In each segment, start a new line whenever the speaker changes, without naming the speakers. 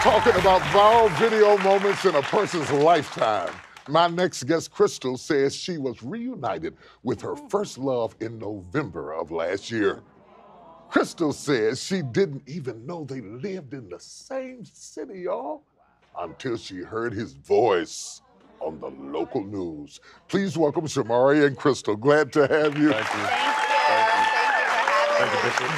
Talking about viral video moments in a person's lifetime. My next guest, Kristal, says she was reunited with her first love in November of last year. Kristal says she didn't even know they lived in the same city, y'all, until she heard his voice on the local news. Please welcome Shomari and Kristal. Glad to have you.
Thank you.
Thank you for having me.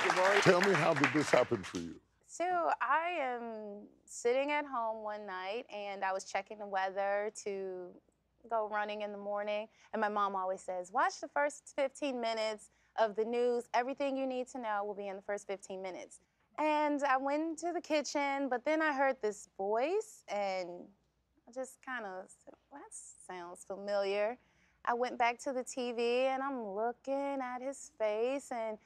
Shomari, tell me, how did this happen for you?
So I am sitting at home one night and I was checking the weather to go running in the morning. And my mom always says, watch the first 15 minutes of the news. Everything you need to know will be in the first 15 minutes. And I went into the kitchen, but then I heard this voice and I just kind of said, well, that sounds familiar. I went back to the TV and I'm looking at his face and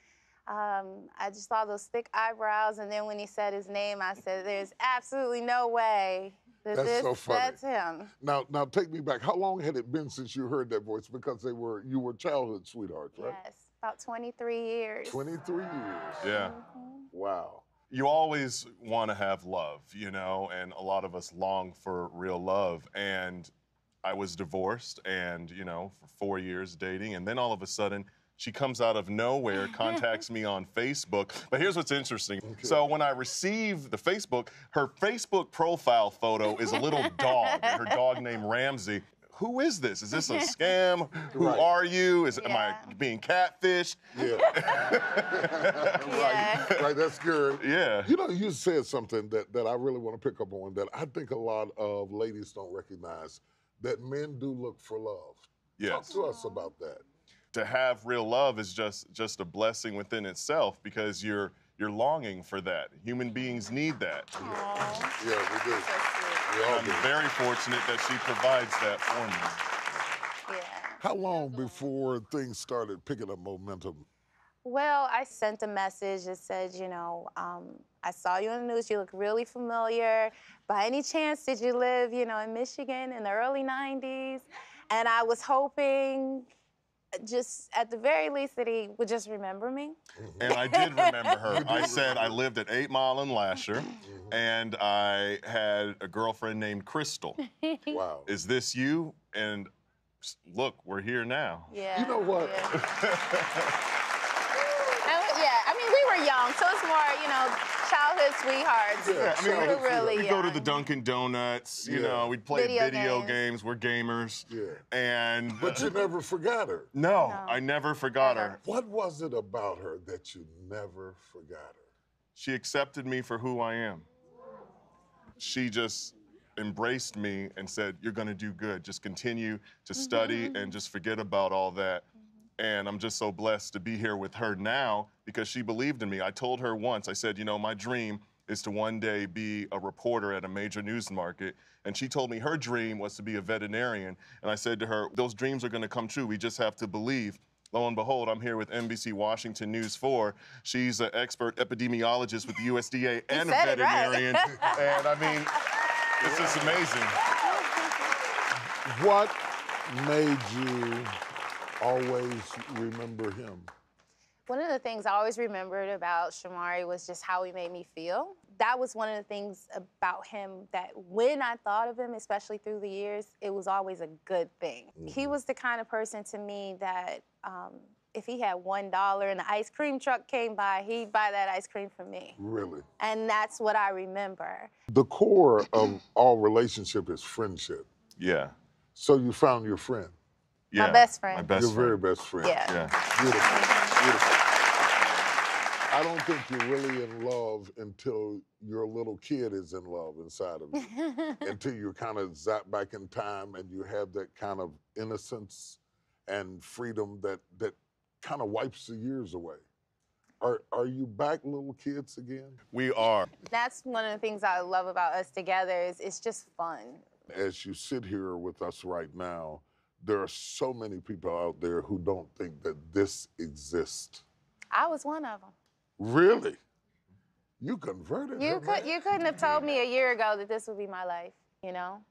I just saw those thick eyebrows, and then when he said his name, I said, there's absolutely no way that that's him.
Now take me back. How long had it been since you heard that voice? Because you were childhood sweethearts, right?
Yes, about 23 years.
23 years.
Yeah.
Wow.
You always want to have love, you know, and a lot of us long for real love. And I was divorced and, you know, for 4 years dating, and then all of a sudden, she comes out of nowhere, contacts me on Facebook. But here's what's interesting. Okay. So when I receive the Facebook, her Facebook profile photo is a little dog, her dog named Ramsey. Who is this? Is this a scam? Who are you? Am I being catfished?
Yeah. Right, that's scary.
Yeah.
You know, you said something that I really want to pick up on that I think a lot of ladies don't recognize, that men do look for love.
Yes.
Talk to us about that.
To have real love is just a blessing within itself, because you're longing for that. Human beings need that.
Yeah, we do.
I'm very fortunate that she provides that for me.
Yeah.
How long before things started picking up momentum?
Well, I sent a message that said, you know, I saw you on the news, you look really familiar. By any chance, did you live, you know, in Michigan in the early 90s? And I was hoping, just at the very least, that he would just remember me.
And I did remember her. I said I lived at 8 Mile and Lasher, and I had a girlfriend named Kristal.
Wow.
Is this you? And look, we're here now.
Yeah.
You know what?
Yeah, I mean, we were young, so it's more, you know, childhood sweethearts.
Yeah,
I mean,
we were really
we'd go to the Dunkin' Donuts, you know, we'd play video games. We're gamers.
Yeah. But you never forgot her.
No, I never forgot her.
What was it about her that you never forgot her?
She accepted me for who I am. She just embraced me and said, you're gonna do good. Just continue to study and just forget about all that. And I'm just so blessed to be here with her now because she believed in me. I told her once, I said, you know, my dream is to one day be a reporter at a major news market. And she told me her dream was to be a veterinarian. And I said to her, those dreams are gonna come true. We just have to believe. Lo and behold, I'm here with NBC Washington News 4. She's an expert epidemiologist with the USDA and a veterinarian. And I mean, it's just amazing.
What made you always remember him?
One of the things I always remembered about Shomari was just how he made me feel. That was one of the things about him that when I thought of him, especially through the years, it was always a good thing. He was the kind of person to me that if he had $1 and the ice cream truck came by, he'd buy that ice cream for me.
Really?
And that's what I remember.
The core of all relationship is friendship.
Yeah.
So you found your friend.
Yeah,
my best friend.
My best
Your
friend.
very best friend.
Yeah.
Beautiful. Beautiful. I don't think you're really in love until your little kid is in love inside of you. Until you kind of zap back in time and you have that kind of innocence and freedom that kind of wipes the years away. Are you back little kids again?
We are.
That's one of the things I love about us together is it's just fun.
As you sit here with us right now, there are so many people out there who don't think that this exists.
I was one of them.
Really? You converted
You couldn't have told me a year ago that this would be my life, you know?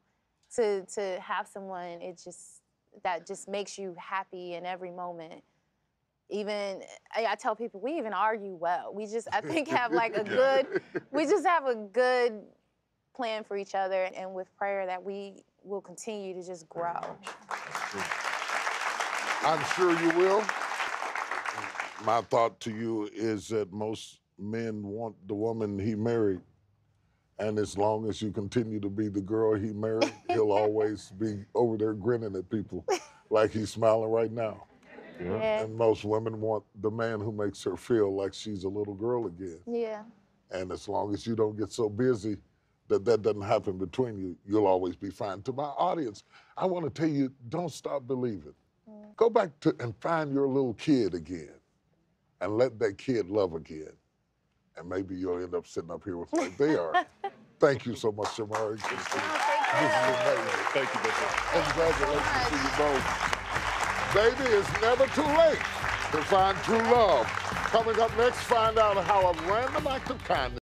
To have someone, that just makes you happy in every moment. even I tell people we even argue well. We just I think have like a good, we just have a good plan for each other, and with prayer that we will continue to just grow.
I'm sure you will. My thought to you is that most men want the woman he married, and as long as you continue to be the girl he married, he'll always be over there grinning at people like he's smiling right now.
Yeah.
And most women want the man who makes her feel like she's a little girl again.
Yeah.
And as long as you don't get so busy that that doesn't happen between you, you'll always be fine. To my audience, I want to tell you, don't stop believing. Go back to and find your little kid again and let that kid love again. And maybe you'll end up sitting up here with like they are. Thank you so much, Shomari. This is amazing.
Thank you, Bishop.
Congratulations to you both. Baby, it's never too late to find true love. Coming up next, find out how a random act of kindness